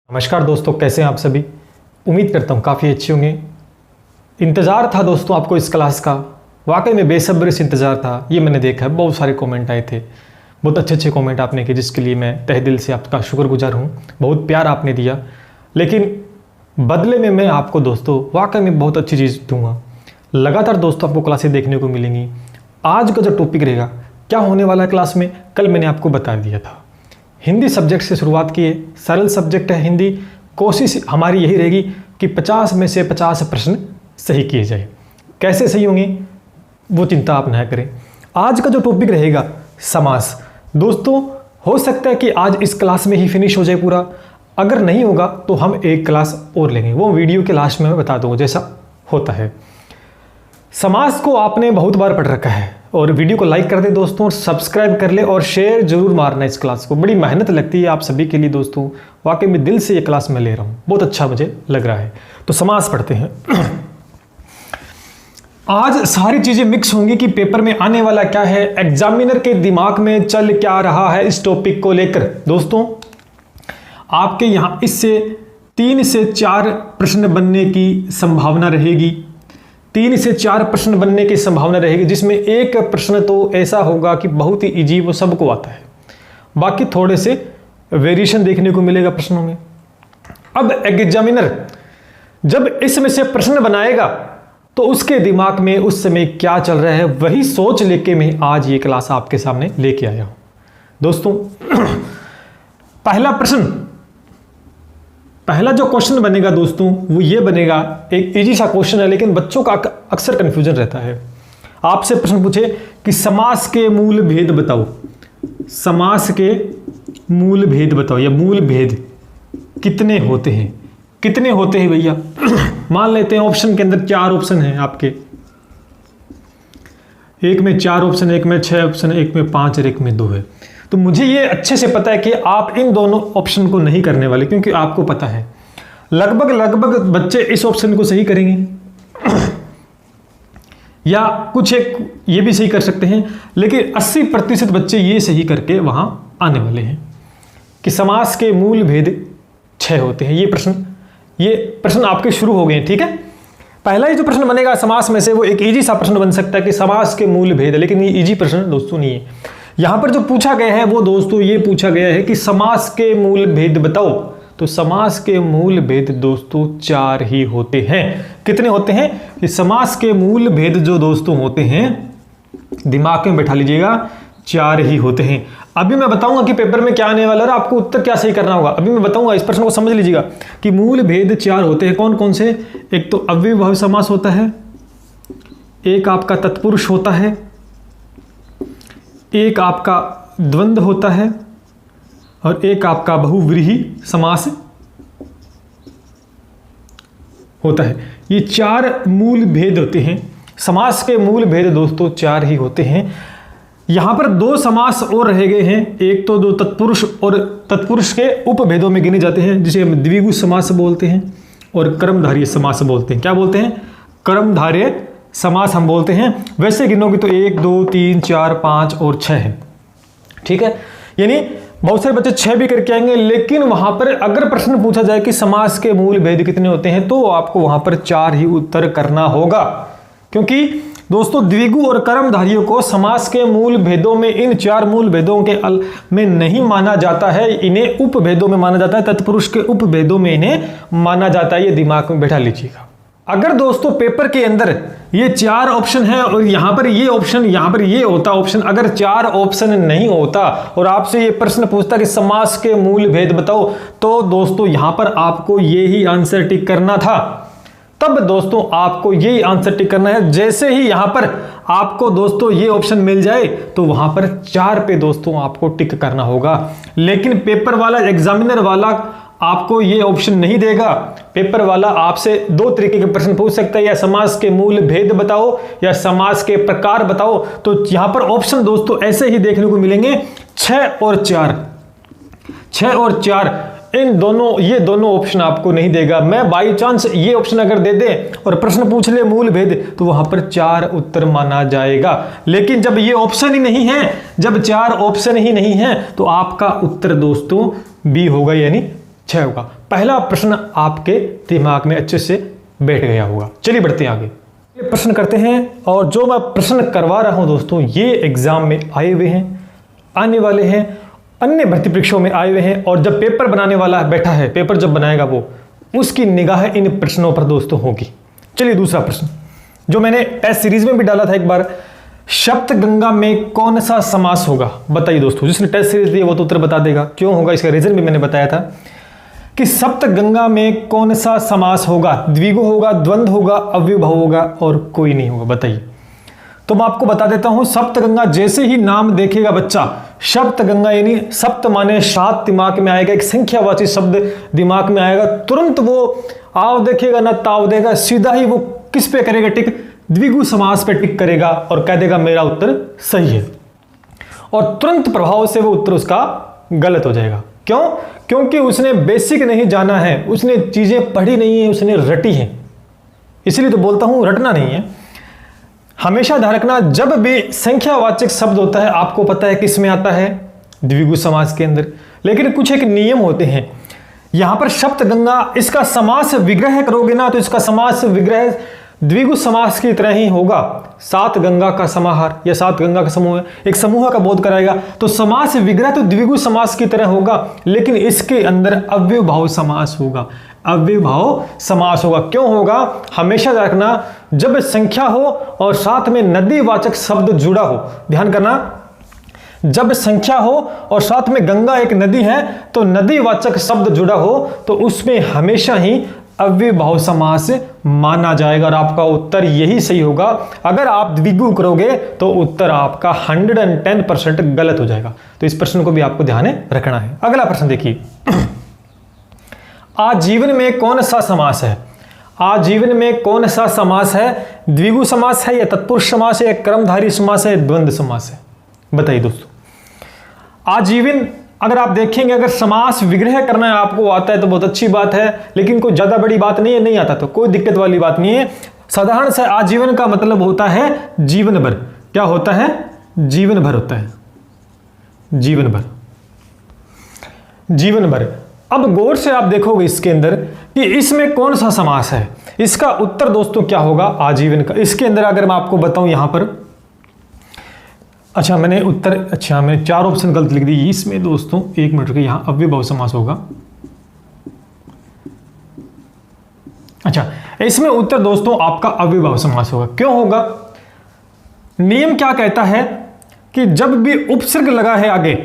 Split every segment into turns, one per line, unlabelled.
नमस्कार दोस्तों, कैसे हैं आप सभी। उम्मीद करता हूँ काफ़ी अच्छे होंगे। इंतज़ार था दोस्तों आपको इस क्लास का, वाकई में बेसब्री से इंतज़ार था। ये मैंने देखा है, बहुत सारे कमेंट आए थे, बहुत अच्छे अच्छे कमेंट आपने किए, जिसके लिए मैं तहे दिल से आपका शुक्रगुजार हूँ। बहुत प्यार आपने दिया, लेकिन बदले में मैं आपको दोस्तों वाकई में बहुत अच्छी चीज़ दूँगा। लगातार दोस्तों आपको क्लासें देखने को मिलेंगी। आज का जो टॉपिक रहेगा, क्या होने वाला है क्लास में, कल मैंने आपको बता दिया था। हिंदी सब्जेक्ट से शुरुआत की है, सरल सब्जेक्ट है हिंदी। कोशिश हमारी यही रहेगी कि 50 में से 50 प्रश्न सही किए जाए। कैसे सही होंगे वो चिंता आप ना करें। आज का जो टॉपिक रहेगा समास। दोस्तों हो सकता है कि आज इस क्लास में ही फिनिश हो जाए पूरा, अगर नहीं होगा तो हम एक क्लास और लेंगे, वो वीडियो के लास्ट में मैं बता दूंगा जैसा होता है। समास को आपने बहुत बार पढ़ रखा है और वीडियो को लाइक कर दे दोस्तों, और सब्सक्राइब कर ले और शेयर जरूर मारना इस क्लास को। बड़ी मेहनत लगती है आप सभी के लिए दोस्तों, वाकई में दिल से ये क्लास मैं ले रहा हूँ, बहुत अच्छा मुझे लग रहा है। तो समास पढ़ते हैं। आज सारी चीजें मिक्स होंगी कि पेपर में आने वाला क्या है, एग्जामिनर के दिमाग में चल क्या रहा है इस टॉपिक को लेकर। दोस्तों आपके यहाँ इससे 3 से 4 प्रश्न बनने की संभावना रहेगी। 3 से 4 प्रश्न बनने की संभावना रहेगी, जिसमें एक प्रश्न तो ऐसा होगा कि बहुत ही इजी, वो सबको आता है। बाकी थोड़े से वेरिएशन देखने को मिलेगा प्रश्नों में। अब एग्जामिनर जब इसमें से प्रश्न बनाएगा तो उसके दिमाग में उस समय क्या चल रहा है, वही सोच लेके मैं आज ये क्लास आपके सामने लेके आया हूं। दोस्तों पहला जो क्वेश्चन बनेगा दोस्तों वो ये बनेगा, एक इजी सा क्वेश्चन है, लेकिन बच्चों का अक्सर कंफ्यूजन रहता है। आपसे प्रश्न पूछे कि समास के मूल भेद बताओ, समास के मूल भेद बताओ, या मूल भेद कितने होते हैं। कितने होते हैं भैया? मान लेते हैं ऑप्शन के अंदर 4 ऑप्शन हैं आपके, एक में 4 ऑप्शन, एक में 6 ऑप्शन, एक में 5 और एक में 2 है। तो मुझे ये अच्छे से पता है कि आप इन दोनों ऑप्शन को नहीं करने वाले, क्योंकि आपको पता है लगभग बच्चे इस ऑप्शन को सही करेंगे या कुछ एक ये भी सही कर सकते हैं, लेकिन 80% बच्चे ये सही करके वहां आने वाले हैं कि समास के मूल भेद 6 होते हैं। ये प्रश्न आपके शुरू हो गए, ठीक है। पहला ही जो प्रश्न बनेगा समास में से, वो एक इजी सा प्रश्न बन सकता है कि समास के मूल भेद, लेकिन ये इजी प्रश्न दोस्तों नहीं है। यहां पर जो पूछा गया है वो दोस्तों ये पूछा गया है कि समास के मूल भेद बताओ। तो समास के मूल भेद दोस्तों 4 ही होते हैं। कितने होते हैं? कि समास के मूल भेद जो दोस्तों होते हैं, दिमाग में बैठा लीजिएगा, 4 ही होते हैं। अभी मैं बताऊंगा कि पेपर में क्या आने वाला है और आपको उत्तर क्या सही करना होगा। अभी मैं बताऊंगा, इस प्रश्न को समझ लीजिएगा कि मूल भेद 4 होते हैं। कौन कौन से? एक तो अव्ययभावी समास होता है, एक आपका तत्पुरुष होता है, एक आपका द्वंद्व होता है, और एक आपका बहुव्रीहि समास होता है। ये 4 मूल भेद होते हैं। समास के मूल भेद दोस्तों 4 ही होते हैं। यहां पर 2 समास और रह गए हैं, एक तो 2 तत्पुरुष और तत्पुरुष के उपभेदों में गिने जाते हैं, जिसे हम द्विगु समास बोलते हैं और कर्मधारय समास बोलते हैं। क्या बोलते हैं? कर्मधारय समास हम बोलते हैं। वैसे गिनोगे तो 1 2 3 4 5 और 6 है, ठीक है। यानी बहुत सारे बच्चे 6 भी करके आएंगे, लेकिन वहां पर अगर प्रश्न पूछा जाए कि समास के मूल भेद कितने होते हैं, तो आपको वहां पर 4 ही उत्तर करना होगा। क्योंकि दोस्तों द्विगु और कर्मधारियों को समास के मूल भेदों में, इन 4 मूल भेदों के में नहीं माना जाता है, इन्हें उपभेदों में माना जाता है। तत्पुरुष के उपभेदों में इन्हें माना जाता है। ये दिमाग में बैठा लीजिएगा। अगर दोस्तों पेपर के अंदर ये 4 ऑप्शन है और यहां पर ये ऑप्शन, यहां पर ये होता ऑप्शन, अगर 4 ऑप्शन नहीं होता और आपसे ये प्रश्न पूछता कि समास के मूल भेद बताओ, तो दोस्तों यहां पर आपको ये ही आंसर टिक करना था। तब दोस्तों आपको यही आंसर टिक करना है। जैसे ही यहां पर आपको दोस्तों ये ऑप्शन मिल जाए, तो वहां पर 4 पे दोस्तों आपको टिक करना होगा। लेकिन पेपर वाला, एग्जामिनर वाला आपको ये ऑप्शन नहीं देगा। पेपर वाला आपसे 2 तरीके के प्रश्न पूछ सकता है, या समास के मूल भेद बताओ या समास के प्रकार बताओ। तो यहां पर ऑप्शन दोस्तों ऐसे ही देखने को मिलेंगे, 6 और 4। 6 और 4 ये दोनों ऑप्शन आपको नहीं देगा। मैं बाई चांस ये ऑप्शन अगर दे दे और प्रश्न पूछ ले मूल भेद, तो वहां पर 4 उत्तर माना जाएगा। लेकिन जब ये ऑप्शन ही नहीं है, जब 4 ऑप्शन ही नहीं है, तो आपका उत्तर दोस्तों बी होगा, यानी 6 होगा। पहला प्रश्न आपके दिमाग में अच्छे से बैठ गया होगा। चलिए बढ़ते हैं आगे, प्रश्न करते हैं। और जो मैं प्रश्न करवा रहा हूं दोस्तों, ये एग्जाम में आए हुए हैं, आने वाले हैं, अन्य भर्ती परीक्षाओं में आए हुए हैं, और जब पेपर बनाने वाला बैठा है, पेपर जब बनाएगा वो, उसकी निगाह इन प्रश्नों पर दोस्तों होगी। चलिए दूसरा प्रश्न जो मैंने टेस्ट सीरीज में भी डाला था एक बार, सप्तगंगा में कौन सा समास होगा? बताइए दोस्तों, जिसने टेस्ट सीरीज दी वो तो उत्तर बता देगा। क्यों होगा इसका रीजन भी मैंने बताया था कि सप्तगंगा में कौन सा समास होगा? द्विगु होगा, द्वंद्व होगा, अव्ययभाव होगा, और कोई नहीं होगा। बताइए। तो मैं आपको बता देता हूं, सप्तगंगा जैसे ही नाम देखेगा बच्चा, सप्तगंगा यानी सप्त माने 7 दिमाग में आएगा, एक संख्यावाची शब्द दिमाग में आएगा, तुरंत वो आव देखेगा ना ताव देगा, सीधा ही वो किस पे करेगा टिक? द्विगु समास पे टिक करेगा और कह देगा मेरा उत्तर सही है, और तुरंत प्रभाव से वो उत्तर उसका गलत हो जाएगा। क्यों? क्योंकि उसने बेसिक नहीं जाना है, उसने चीजें पढ़ी नहीं है, उसने रटी है। इसलिए तो बोलता हूं रटना नहीं है, हमेशा ध्यान रखना। जब भी संख्यावाचक शब्द होता है, आपको पता है किस में आता है? द्विगु समास के अंदर। लेकिन कुछ एक नियम होते हैं। यहां पर सप्तगंगा, इसका समास विग्रह करोगे ना तो इसका समास विग्रह द्विगु समास की तरह ही होगा। 7 गंगा का समाहार या 7 गंगा का समूह है, एक समूह का बोध कराएगा, तो समास विग्रह तो द्विगु समास की तरह होगा, लेकिन इसके अंदर अव्ययभाव समास होगा। अव्ययभाव समास होगा। क्यों होगा? हमेशा रखना, जब संख्या हो और साथ में नदीवाचक शब्द जुड़ा हो, ध्यान करना, जब संख्या हो और साथ में गंगा एक नदी है तो नदीवाचक शब्द जुड़ा हो तो उसमें हमेशा ही अव्ययभाव समास माना जाएगा, और आपका उत्तर यही सही होगा। अगर आप द्विगु करोगे तो उत्तर आपका 110% गलत हो जाएगा। तो इस प्रश्न को भी आपको ध्यान रखना है। अगला प्रश्न देखिए, आजीवन में कौन सा समास है? आजीवन में कौन सा समास है? द्विगु समास है या तत्पुरुष समास है या कर्मधारी समास है, द्वंद्व समास है? बताइए दोस्तों। आजीवन अगर आप देखेंगे, अगर समास विग्रह करना है आपको आता है तो बहुत अच्छी बात है, लेकिन कोई ज्यादा बड़ी बात नहीं है, नहीं आता तो कोई दिक्कत वाली बात नहीं है। साधारण से आजीवन का मतलब होता है जीवन भर। क्या होता है? जीवन भर होता है, जीवन भर, जीवन भर। अब गौर से आप देखोगे इसके अंदर कि इसमें कौन सा समास है। इसका उत्तर दोस्तों क्या होगा? आजीवन का। इसके अंदर अगर मैं आपको बताऊं यहां पर, अच्छा मैंने उत्तर, अच्छा मैंने 4 ऑप्शन गलत लिख दी इसमें दोस्तों, 1 मिनट के, यहां अव्ययभाव समास होगा। अच्छा, इसमें उत्तर दोस्तों आपका अव्ययभाव समास होगा। क्यों होगा? नियम क्या कहता है कि जब भी उपसर्ग लगा है आगे,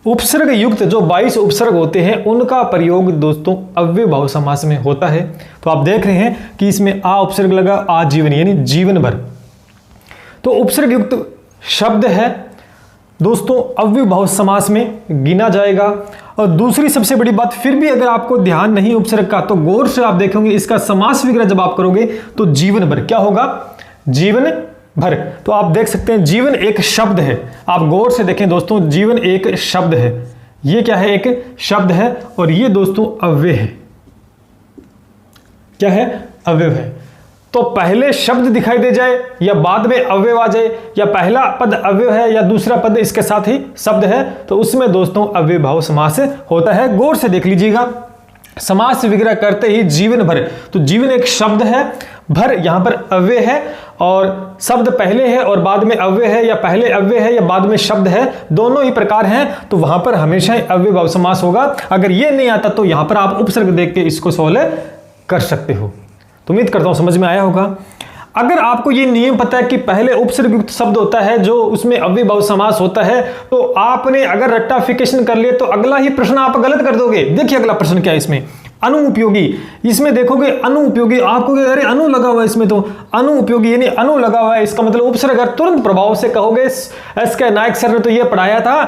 उपसर्ग युक्त जो 22 उपसर्ग होते हैं उनका प्रयोग दोस्तों अव्ययभाव समास में होता है। तो आप देख रहे हैं कि इसमें आ उपसर्ग लगा, आजीवन यानी जीवन भर, तो उपसर्ग युक्त शब्द है दोस्तों अव्ययभाव समास में गिना जाएगा। और दूसरी सबसे बड़ी बात, फिर भी अगर आपको ध्यान नहीं उपसर्ग का तो गौर से आप देखेंगे इसका समास विग्रह जब आप करोगे तो जीवन भर। क्या होगा? जीवन भर। तो आप देख सकते हैं जीवन एक शब्द है, आप गौर से देखें दोस्तों, जीवन एक शब्द है। ये क्या है? एक शब्द है, और ये दोस्तों अव्यय है। क्या है? अव्यय है। तो पहले शब्द दिखाई दे जाए या बाद में अव्यय आ जाए, या पहला पद अव्यय है या दूसरा पद इसके साथ ही शब्द है, तो उसमें दोस्तों अव्ययभाव समास होता है। गौर से देख लीजिएगा, समास विग्रह करते ही जीवन भर, तो जीवन एक शब्द है, भर यहां पर अव्यय है, और शब्द पहले है और बाद में अव्यय है, या पहले अव्यय है या बाद में शब्द है, दोनों ही प्रकार हैं, तो वहां पर हमेशा ही अव्ययभाव समास होगा। अगर ये नहीं आता तो यहां पर आप उपसर्ग देख के इसको सॉल्व कर सकते हो। तो उम्मीद करता हूं समझ में आया होगा। अगर आपको ये नियम पता है कि पहले उपसर्ग युक्त शब्द होता है जो उसमें अव्ययभाव समास होता है, तो आपने अगर रट्टाफिकेशन कर लिए तो अगला ही प्रश्न आप गलत कर दोगे। देखिए अगला प्रश्न क्या है इसमें, अनुपयोगी। इसमें देखोगे अनुपयोगी, आपको अरे अनु लगा हुआ है इसमें, तो अनुपयोगी यानी अनु लगा हुआ है, इसका मतलब उपसर्ग। अगर तुरंत प्रभाव से कहोगे, एस के नायक सर ने तो ये पढ़ाया था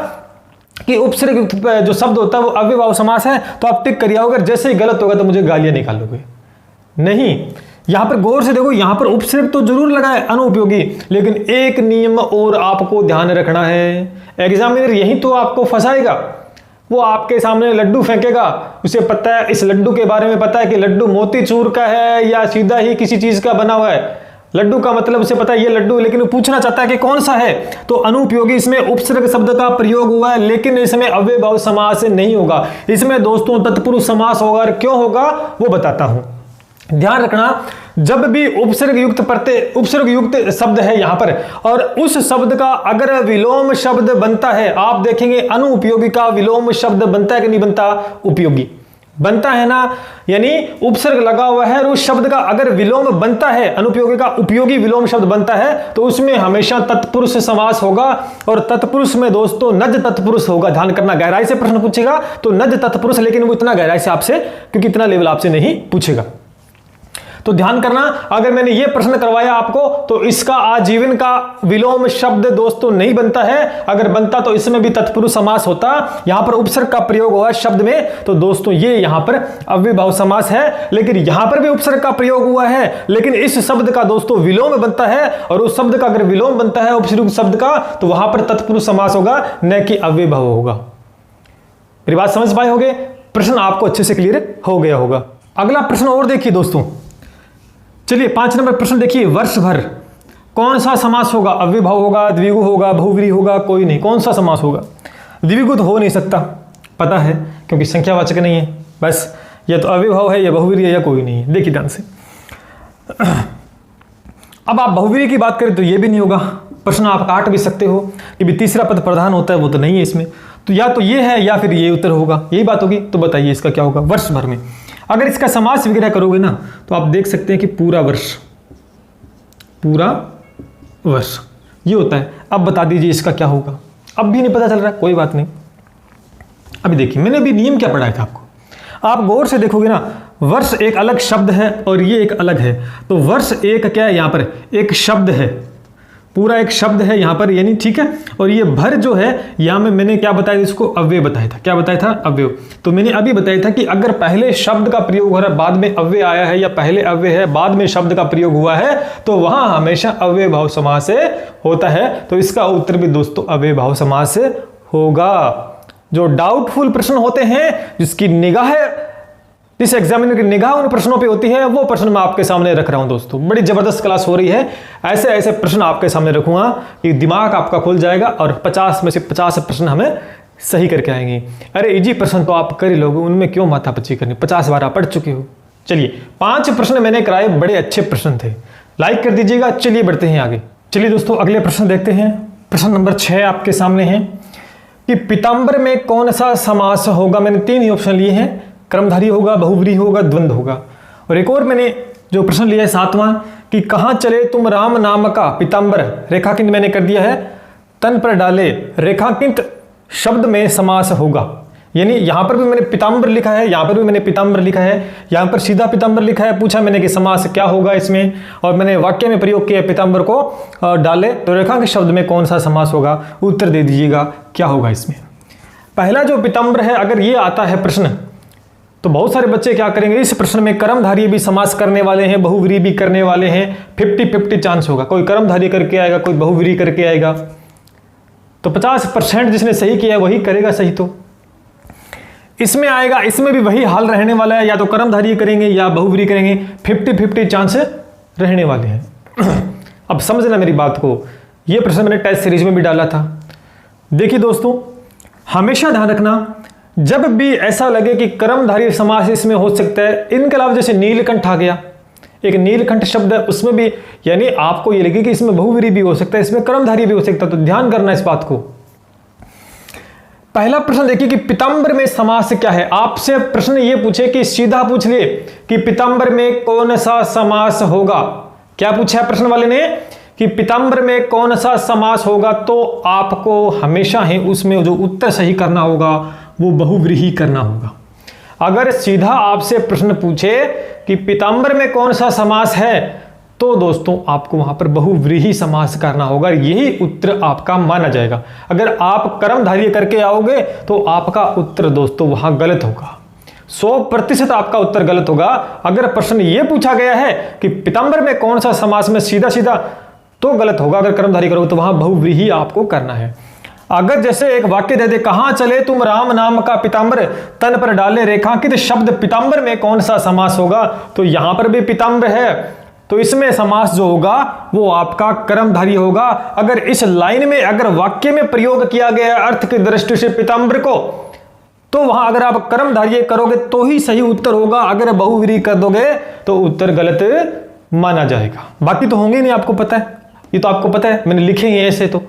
कि उपसर्ग युक्त जो शब्द होता है वो अव्ययभाव समास है, तो आप टिक करिए। अगर जैसे ही गलत होगा तो मुझे गालियां निकालोगे। नहीं, यहां पर गौर से देखो, यहां पर उपसर्ग तो जरूर लगा है अनुपयोगी, लेकिन एक नियम और आपको ध्यान रखना है। एग्जामिनर यही तो आपको फंसाएगा। वो आपके सामने लड्डू फेंकेगा, उसे पता है, इस लड्डू के बारे में पता है कि लड्डू मोतीचूर का है या सीधा ही किसी चीज का बना हुआ है। लड्डू का मतलब उसे पता है ये लड्डू, लेकिन वो पूछना चाहता है कि कौन सा है। तो अनुपयोगी इसमें उपसर्ग शब्द का प्रयोग हुआ है, लेकिन इसमें अव्ययभाव समास नहीं होगा। इसमें दोस्तों तत्पुरुष समास होगा। और क्यों होगा वो बताता हूं। ध्यान रखना, जब भी उपसर्ग युक्त प्रत्यय, उपसर्ग युक्त शब्द है यहां पर, और उस शब्द का अगर विलोम शब्द बनता है, आप देखेंगे अनुपयोगी का विलोम शब्द बनता है कि नहीं बनता? उपयोगी बनता है ना, यानी उपसर्ग लगा हुआ है और उस शब्द का अगर विलोम बनता है, अनुपयोगी का उपयोगी विलोम शब्द बनता है, तो उसमें हमेशा तत्पुरुष समास होगा। और तत्पुरुष में दोस्तों नज तत्पुरुष होगा। ध्यान करना, गहराई से प्रश्न पूछेगा तो नज तत्पुरुष, लेकिन वो इतना गहराई से आपसे, क्योंकि इतना लेवल आपसे नहीं पूछेगा। तो ध्यान करना, अगर मैंने ये प्रश्न करवाया आपको तो इसका आजीवन का विलोम शब्द दोस्तों नहीं बनता है। अगर बनता तो इसमें भी तत्पुरुष समास होता। यहां पर उपसर्ग का प्रयोग हुआ शब्द में, तो दोस्तों ये यहां पर अव्ययभाव समास है। लेकिन यहां पर भी उपसर्ग का प्रयोग हुआ है, लेकिन इस शब्द का दोस्तों विलोम बनता है, और उस शब्द का अगर विलोम बनता है उपसर्ग शब्द का, तो वहां पर तत्पुरुष समास होगा, न कि अव्ययभाव होगा। मेरी बात समझ पाए होंगे? प्रश्न आपको अच्छे से क्लियर हो गया होगा। अगला प्रश्न और देखिए दोस्तों, चलिए 5 नंबर प्रश्न देखिए। वर्ष भर कौन सा समास होगा? अव्ययभाव होगा, द्विगु होगा, बहुव्रीहि होगा? कोई नहीं। कौन सा समास होगा? द्विगु तो हो नहीं सकता, पता है, क्योंकि संख्यावाचक नहीं है। बस या तो अव्ययभाव है या बहुव्रीहि है या कोई नहीं है। देखिए ध्यान से, अब आप बहुव्रीहि की बात करें तो ये भी नहीं होगा। प्रश्न आप काट भी सकते हो कि भी तीसरा पद प्रधान होता है, वो तो नहीं है इसमें। तो या तो ये है या फिर ये उत्तर होगा, यही बात होगी। तो बताइए इसका क्या होगा? वर्ष भर में अगर इसका समास विग्रह करोगे ना, तो आप देख सकते हैं कि पूरा वर्ष, पूरा वर्ष ये होता है। अब बता दीजिए इसका क्या होगा? अब भी नहीं पता चल रहा, कोई बात नहीं। अभी देखिए, मैंने अभी नियम क्या पढ़ाया था आपको, आप गौर से देखोगे ना, वर्ष एक अलग शब्द है और ये एक अलग है। तो वर्ष एक क्या है? यहाँ पर एक शब्द है, पूरा एक शब्द है यहाँ पर, यानी ठीक है। और ये भर जो है यहाँ में मैंने क्या बताया, इसको अव्यय बताया था। क्या बताया था? अव्यय। तो मैंने अभी बताया था कि अगर पहले शब्द का प्रयोग हो रहा है, बाद में अव्यय आया है, या पहले अव्यय है बाद में शब्द का प्रयोग हुआ है, तो वहां हमेशा अव्ययभाव समास होता है। तो इसका उत्तर भी दोस्तों अव्ययभाव समास होगा। जो डाउटफुल प्रश्न होते हैं, जिसकी निगाह, जिस एग्जामिनर की निगाह उन प्रश्नों पे होती है, वो प्रश्न मैं आपके सामने रख रहा हूं दोस्तों। बड़ी जबरदस्त क्लास हो रही है। ऐसे ऐसे प्रश्न आपके सामने रखूंगा कि दिमाग आपका खुल जाएगा, और 50 में से 50 प्रश्न हमें सही करके आएंगे। अरे इजी प्रश्न तो आप कर ही लोगे, उनमें क्यों माथापच्ची करनी, 50 बार आप पढ़ चुके हो। चलिए 5 प्रश्न मैंने कराए, बड़े अच्छे प्रश्न थे, लाइक कर दीजिएगा। चलिए बढ़ते हैं आगे। चलिए दोस्तों अगले प्रश्न देखते हैं। प्रश्न नंबर 6 आपके सामने है कि पीताम्बर में कौन सा समास होगा। मैंने 3 ही ऑप्शन लिए हैं, क्रमधारी होगा, बहुव्रीहि होगा, द्वंद्व होगा। और एक और मैंने जो प्रश्न लिया है 7वां, कि कहां चले तुम राम नाम का पीताम्बर, रेखांकित मैंने कर दिया है, तन पर डाले, रेखांकित शब्द में समास होगा। यानी यहां पर भी मैंने पीताम्बर लिखा है, यहां पर भी मैंने पीताम्बर लिखा है, यहां पर सीधा पीताम्बर लिखा है। पूछा मैंने कि समास क्या होगा इसमें, और मैंने वाक्य में प्रयोग किया पीताम्बर को डाले, तो रेखांकित शब्द में कौन सा समास होगा? उत्तर दे दीजिएगा क्या होगा इसमें। पहला जो पीताम्बर है, अगर ये आता है प्रश्न, तो बहुत सारे बच्चे क्या करेंगे, इस प्रश्न में कर्मधारी भी समास करने वाले हैं, बहुव्रीहि भी करने वाले हैं। 50-50 चांस होगा, कोई कर्मधारी करके आएगा, कोई बहुव्रीहि करके आएगा। तो 50% जिसने सही किया वही करेगा सही। तो इसमें आएगा, इसमें भी वही हाल रहने वाला है, या तो कर्मधारी करेंगे या बहुव्रीहि करेंगे। 50-50 चांस रहने वाले हैं। अब समझना मेरी बात को, यह प्रश्न मैंने टेस्ट सीरीज में भी डाला था। देखिए दोस्तों, हमेशा ध्यान रखना, जब भी ऐसा लगे कि कर्मधारी समास इसमें हो सकता है, इनके अलावा जैसे नीलकंठ आ गया, एक नीलकंठ शब्द है, उसमें भी यानी आपको ये लगे कि इसमें बहुव्रीहि भी हो सकता है, इसमें कर्मधारी भी हो सकता है। तो ध्यान करना इस बात को। पहला प्रश्न देखिए कि पीताम्बर में समास क्या है। आपसे प्रश्न ये पूछे कि सीधा पूछ लिए कि पीताम्बर में कौन सा समास होगा। क्या पूछा है प्रश्न वाले ने कि पीताम्बर में कौन सा समास होगा, तो आपको हमेशा ही उसमें जो उत्तर सही करना होगा वो बहुव्रीहि करना होगा। अगर सीधा आपसे प्रश्न पूछे कि पीताम्बर में कौन सा समास है, तो दोस्तों आपको वहां पर बहुव्रीहि समास करना होगा, यही उत्तर आपका माना जाएगा। अगर आप कर्मधारय करके आओगे तो आपका उत्तर दोस्तों वहां गलत होगा, 100% आपका उत्तर गलत होगा। अगर प्रश्न ये पूछा गया है कि पीताम्बर में कौन सा समास में, सीधा सीधा तो गलत होगा। अगर कर्मधारय करोगे तो वहां बहुव्रीहि आपको करना है। अगर जैसे एक वाक्य दे दे, कहां चले तुम राम नाम का पीताम्बर, तन पर डाले रेखांकित शब्द, पीताम्बर में कौन सा समास होगा, तो यहां पर भी पीताम्बर है, तो इसमें समास जो होगा वो आपका कर्मधारय होगा। अगर इस लाइन में अगर वाक्य में प्रयोग किया गया अर्थ की दृष्टि से पीताम्बर को, तो वहां अगर आप कर्मधारय करोगे तो ही सही उत्तर होगा। अगर बहुव्रीहि कर दोगे तो उत्तर गलत माना जाएगा। बाकी तो होंगे नहीं, आपको पता है, ये तो आपको पता है, मैंने लिखे ही ऐसे। तो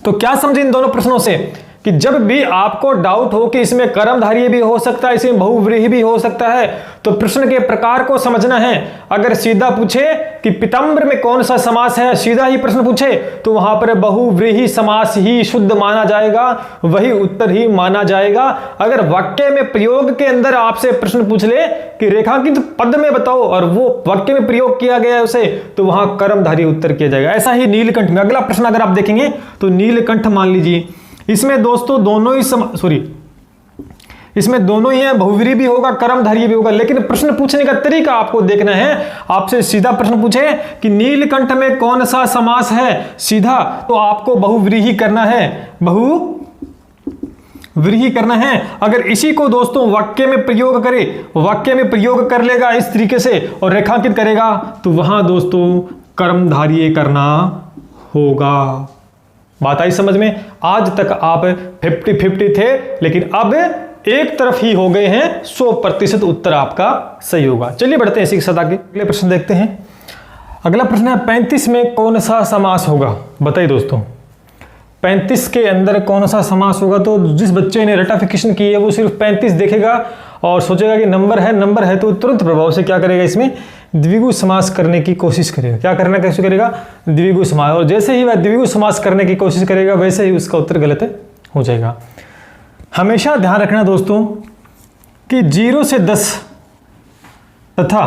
क्या समझे इन दोनों प्रश्नों से कि जब भी आपको डाउट हो कि इसमें कर्मधारय भी हो सकता है, इसमें बहुव्रीहि भी हो सकता है, तो प्रश्न के प्रकार को समझना है। अगर सीधा पूछे कि पीताम्बर में कौन सा समास है, सीधा ही प्रश्न पूछे, तो वहां पर बहुव्रीहि समास ही शुद्ध माना जाएगा, वही उत्तर ही माना जाएगा। अगर वाक्य में प्रयोग के अंदर आपसे प्रश्न पूछ ले कि रेखांकित पद में बताओ और वो वाक्य में प्रयोग किया गया है उसे, तो वहां कर्मधारय उत्तर किया जाएगा। ऐसा ही नीलकंठ में अगला प्रश्न अगर आप देखेंगे तो नीलकंठ मान लीजिए, इसमें दोस्तों दोनों ही इसमें दोनों ही है, बहुव्रीहि भी होगा, कर्मधारय भी होगा, लेकिन प्रश्न पूछने का तरीका आपको देखना है। आपसे सीधा प्रश्न पूछे कि नीलकंठ में कौन सा समास है, सीधा तो आपको बहुव्रीहि करना है, बहुव्रीहि करना है। अगर इसी को दोस्तों वाक्य में प्रयोग करे, वाक्य में प्रयोग कर लेगा इस तरीके से और रेखांकित करेगा, तो वहां दोस्तों कर्मधारय करना होगा। बात आई समझ में? आज तक आप 50-50 थे, लेकिन अब एक तरफ ही हो गए हैं, 100% उत्तर आपका सही होगा। चलिए बढ़ते हैं इसी के साथ आगे, अगले प्रश्न देखते हैं। अगला प्रश्न है 35 में कौन सा समास होगा, बताइए दोस्तों। 35 के अंदर कौन सा समास होगा? तो जिस बच्चे ने रटाफिकेशन की है वो सिर्फ 35 देखेगा और सोचेगा कि नंबर है तो तुरंत प्रभाव से क्या करेगा, इसमें द्विगु समास करने की कोशिश करेगा। क्या करना कैसे करेगा? द्विगु समास। और जैसे ही वह द्विगु समास करने की कोशिश करेगा वैसे ही उसका उत्तर गलत हो जाएगा। हमेशा ध्यान रखना दोस्तों कि 0 से 10 तथा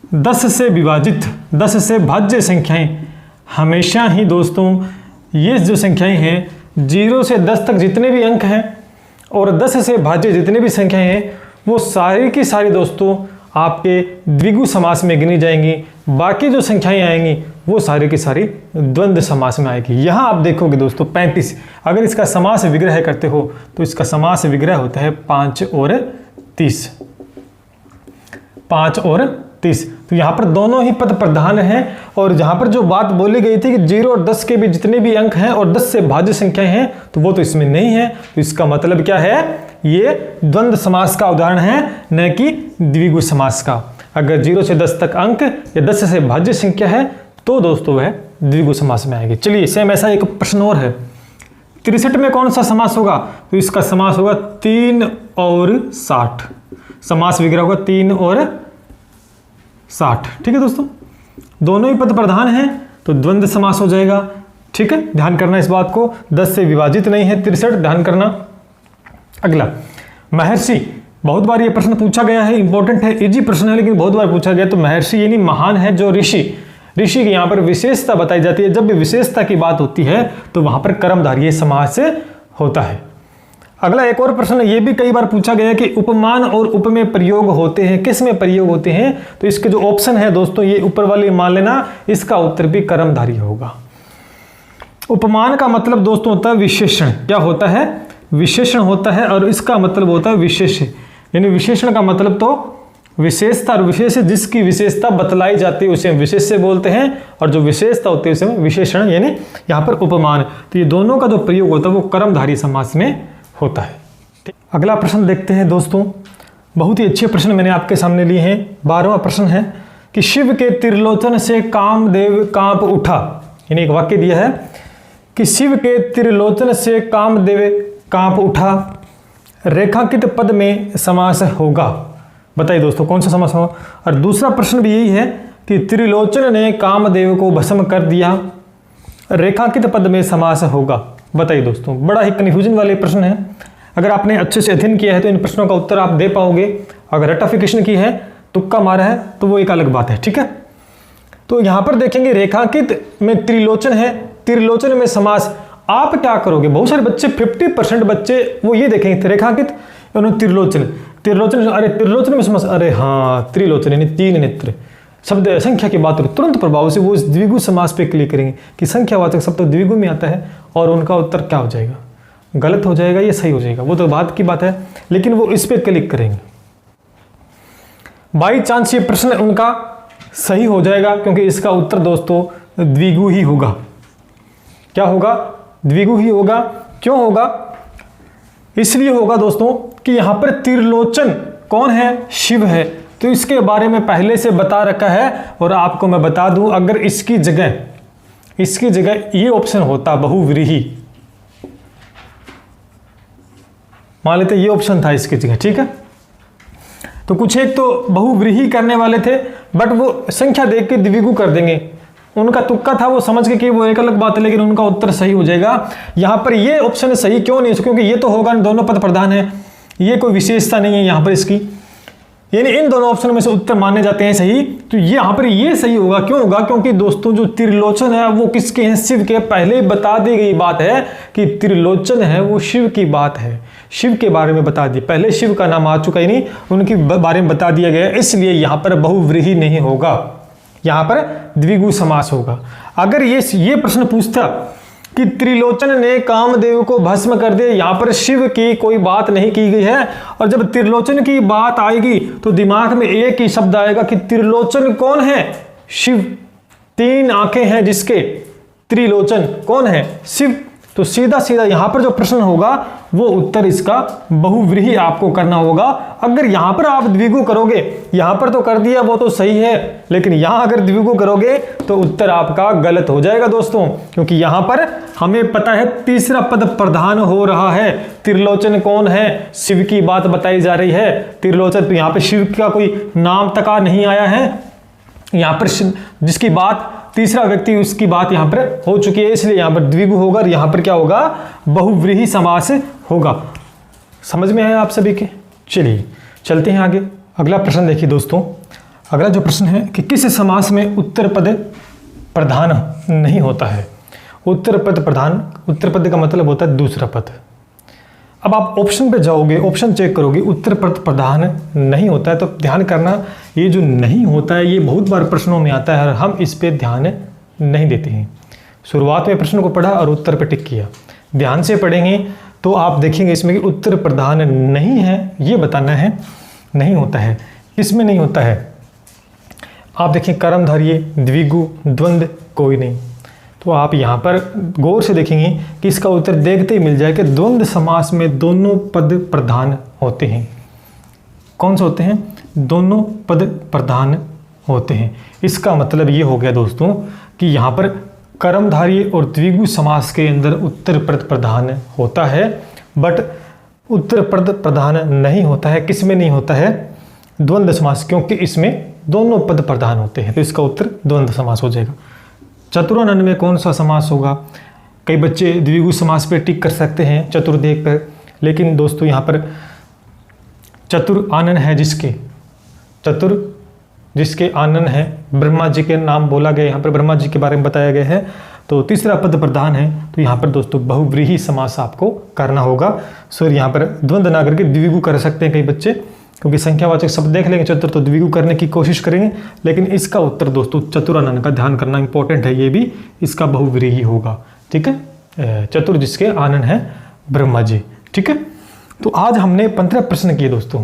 10 से विभाजित, 10 से भाज्य संख्याएं, हमेशा ही दोस्तों ये जो संख्याएं हैं 0 से 10 तक जितने भी अंक हैं और 10 से भाज्य जितने भी संख्याएं हैं वो सारी की सारी दोस्तों आपके द्विगु समास में गिनी जाएंगी। बाकी जो संख्याएं आएंगी वो सारी की सारी द्वंद्व समास में आएगी। यहाँ आप देखोगे दोस्तों 35, अगर इसका समास विग्रह करते हो तो इसका समास विग्रह होता है 5 और 30। 5 और 30, तो यहाँ पर दोनों ही पद प्रधान हैं। और जहाँ पर जो बात बोली गई थी कि 0 और 10 के भी जितने भी अंक हैं और 10 से भाज्य संख्याएं हैं, तो वो तो इसमें नहीं है। तो इसका मतलब क्या है? ये द्वंद्व समास का उदाहरण है, न कि द्विगु समास का। अगर 0 से 10 तक अंक या 10 से भाज्य संख्या है तो दोस्तों वह द्विगु समास में आएगी। चलिए सेम ऐसा एक प्रश्न और है, 63 में कौन सा समास होगा? तो इसका समास होगा 3 और 60। समास विग्रह होगा 3 और 60। ठीक है दोस्तों, दोनों ही पद प्रधान हैं तो द्वंद्व समास हो जाएगा। ठीक है, ध्यान करना इस बात को, 10 से विभाजित नहीं है 63, ध्यान करना। अगला महर्षि, बहुत बार ये प्रश्न पूछा गया है, इंपॉर्टेंट है, इजी प्रश्न है लेकिन बहुत बार पूछा गया। तो महर्षि यानी महान है जो ऋषि की यहाँ पर विशेषता बताई जाती है। जब भी विशेषता की बात होती है तो वहां पर कर्मधारय समास होता है। अगला एक और प्रश्न, ये भी कई बार पूछा गया कि उपमान और उपमेय प्रयोग होते हैं, किस में प्रयोग होते हैं? तो इसके जो ऑप्शन है दोस्तों ये ऊपर वाले मान लेना, इसका उत्तर भी कर्मधारय होगा। उपमान का मतलब दोस्तों होता है विशेषण। क्या होता है? विशेषण होता है, और इसका मतलब होता है विशेष। यानी विशेषण का मतलब तो विशेषता, और विशेष जिसकी विशेषता बतलाई जाती है उसे हम विशेष से बोलते हैं, और जो विशेषता होती है उसे हम विशेषण यानी यहाँ पर उपमान। तो ये दोनों का जो प्रयोग होता है वो कर्मधारय समास में होता है। अगला प्रश्न देखते हैं दोस्तों, बहुत ही अच्छे प्रश्न मैंने आपके सामने लिए हैं। 12वां प्रश्न है कि शिव के त्रिलोचन से कामदेव कांप उठा। यानी एक वाक्य दिया है कि शिव के त्रिलोचन से कामदेव कांप उठा, रेखांकित पद में समास होगा। बताइए दोस्तों कौन सा समास होगा? और दूसरा प्रश्न भी यही है कि त्रिलोचन ने कामदेव को भस्म कर दिया, रेखांकित पद में समास होगा। बताइए दोस्तों, बड़ा ही कन्फ्यूजन वाले प्रश्न है। अगर आपने अच्छे से अध्ययन किया है तो इन प्रश्नों का उत्तर आप दे पाओगे। अगर रटाफिकेशन की है, तुक्का मारा है, तो वो एक अलग बात है। ठीक है, तो यहां पर देखेंगे रेखांकित में त्रिलोचन है, त्रिलोचन में समास। आप क्या करोगे? बहुत सारे बच्चे 50% बच्चे वो ये देखेंगे रेखांकित त्रिलोचन, अरे त्रिलोचन में समास, अरे हाँ त्रिलोचन यानी 3 नेत्र। शब्द संख्या की बात करें तुरंत प्रभाव से वो द्विगु समास पे क्लिक करेंगे कि संख्यावाचक शब्द तो द्विगु में आता है, और उनका उत्तर क्या हो जाएगा? गलत हो जाएगा या सही हो जाएगा? वो तो बात की बात है, लेकिन वो इस पे क्लिक करेंगे। बाई चांस ये प्रश्न उनका सही हो जाएगा, क्योंकि इसका उत्तर दोस्तों द्विगु ही होगा। क्या होगा? द्विगु ही होगा। क्यों होगा? इसलिए होगा दोस्तों कि यहां पर त्रिलोचन कौन है? शिव है। तो इसके बारे में पहले से बता रखा है, और आपको मैं बता दूं, अगर इसकी जगह ये ऑप्शन होता बहुव्रीहि, मान लेते ये ऑप्शन था इसकी जगह, ठीक है, तो कुछ एक तो बहुव्रीहि करने वाले थे, बट वो संख्या देख के द्विगु कर देंगे। उनका तुक्का था, वो समझ के कि वो एक अलग बात है, लेकिन उनका उत्तर सही हो जाएगा। यहां पर ये ऑप्शन सही क्यों नहीं? क्योंकि ये तो होगा, दोनों पद प्रधान है, ये कोई विशेषता नहीं है यहां पर इसकी, यानी इन दोनों ऑप्शन में से उत्तर माने जाते हैं सही। तो ये यहां पर ये सही होगा। क्यों होगा? क्योंकि दोस्तों जो त्रिलोचन है वो किसके हैं? शिव के। पहले ही बता दी गई बात है कि त्रिलोचन है वो शिव की बात है, शिव के बारे में बता दी, पहले शिव का नाम आ चुका ही नहीं, उनके बारे में बता दिया गया, इसलिए यहां पर बहुव्रीहि नहीं होगा, यहां पर द्विगु समास होगा। अगर ये प्रश्न पूछता कि त्रिलोचन ने कामदेव को भस्म कर दिया, यहां पर शिव की कोई बात नहीं की गई है, और जब त्रिलोचन की बात आएगी तो दिमाग में एक ही शब्द आएगा कि त्रिलोचन कौन है? शिव। 3 आंखें हैं जिसके, त्रिलोचन कौन है? शिव। तो सीधा सीधा यहां पर जो प्रश्न होगा वो उत्तर इसका बहुव्रीहि आपको करना होगा। अगर यहां पर आप द्विगु करोगे, यहां पर तो कर दिया वो तो सही है, लेकिन यहां अगर द्विगु करोगे तो उत्तर आपका गलत हो जाएगा दोस्तों, क्योंकि यहां पर हमें पता है तीसरा पद प्रधान हो रहा है। त्रिलोचन कौन है? शिव की बात बताई जा रही है। त्रिलोचन, तो यहां पर शिव का कोई नाम तक नहीं आया है, यहां पर जिसकी बात तीसरा व्यक्ति उसकी बात यहां पर हो चुकी है, इसलिए यहां पर द्विगु होगा, और यहां पर क्या होगा? बहुव्रीहि समास होगा। समझ में आया आप सभी के? चलिए चलते हैं आगे। अगला प्रश्न देखिए दोस्तों। अगला जो प्रश्न है कि किस समास में उत्तर पद प्रधान नहीं होता है? उत्तर पद प्रधान, उत्तर पद का मतलब होता है दूसरा पद। अब आप ऑप्शन पे जाओगे, ऑप्शन चेक करोगे, उत्तर पद प्रधान नहीं होता है, तो ध्यान करना, ये जो नहीं होता है ये बहुत बार प्रश्नों में आता है और हम इस पे ध्यान नहीं देते हैं। शुरुआत में प्रश्न को पढ़ा और उत्तर पे टिक किया। ध्यान से पढ़ेंगे तो आप देखेंगे इसमें कि उत्तर प्रधान नहीं है, ये बताना है नहीं होता है। इसमें नहीं होता है, आप देखें कर्मधारय, द्विगु, द्वंद्व कोई नहीं। तो आप यहाँ पर गौर से देखेंगे कि इसका उत्तर देखते ही मिल जाए कि द्वंद्व समास में दोनों पद प्रधान होते हैं। कौन से होते हैं? दोनों पद प्रधान होते हैं। इसका मतलब ये हो गया दोस्तों कि यहाँ पर कर्मधारय और द्विगु समास के अंदर उत्तर पद प्रधान होता है, बट उत्तर पद प्रधान नहीं होता है। किस में नहीं होता है? द्वंद्व समास, क्योंकि इसमें दोनों पद प्रधान होते हैं, तो इसका उत्तर द्वंद्व समास हो जाएगा। चतुरानन में कौन सा समास होगा? कई बच्चे द्विगु समास पे टिक कर सकते हैं चतुर देख कर, लेकिन दोस्तों यहाँ पर चतुर आनन है जिसके, चतुर जिसके आनन है, ब्रह्मा जी के नाम बोला गया, यहाँ पर ब्रह्मा जी के बारे में बताया गया है, तो तीसरा पद प्रधान है, तो यहाँ पर दोस्तों बहुव्रीहि समास आपको करना होगा। सॉरी, यहाँ पर द्वंद्व ना करके द्विगु कर सकते हैं कई बच्चे, क्योंकि संख्यावाचक शब्द देख लेंगे चतुर तो द्विगु करने की कोशिश करेंगे, लेकिन इसका उत्तर दोस्तों चतुरानन का ध्यान करना इंपॉर्टेंट है, ये भी इसका बहुव्रीहि होगा। ठीक है, चतुर जिसके आनन है ब्रह्मा जी। ठीक है, तो आज हमने 15 प्रश्न किए दोस्तों।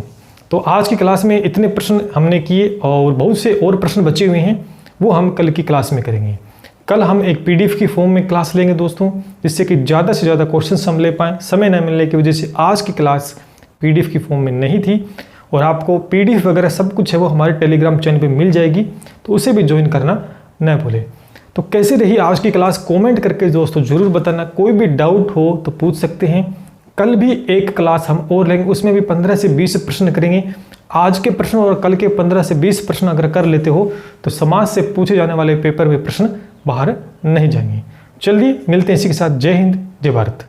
तो आज की क्लास में इतने प्रश्न हमने किए और बहुत से और प्रश्न बचे हुए हैं, वो हम कल की क्लास में करेंगे। कल हम एक PDF की फॉर्म में क्लास लेंगे दोस्तों, जिससे कि ज़्यादा से ज़्यादा क्वेश्चन हम ले पाएँ। समय न मिलने की वजह से आज की क्लास PDF की फॉर्म में नहीं थी, और आपको PDF वगैरह सब कुछ है वो हमारे टेलीग्राम चैनल पे मिल जाएगी, तो उसे भी ज्वाइन करना न भूलें। तो कैसे रही आज की क्लास कमेंट करके दोस्तों ज़रूर बताना। कोई भी डाउट हो तो पूछ सकते हैं। कल भी एक क्लास हम और लेंगे, उसमें भी 15 से 20 प्रश्न करेंगे। आज के प्रश्न और कल के 15 से 20 प्रश्न अगर कर लेते हो तो समाज से पूछे जाने वाले पेपर में प्रश्न बाहर नहीं जाएंगे। चलिए मिलते हैं इसी के साथ। जय हिंद, जय भारत।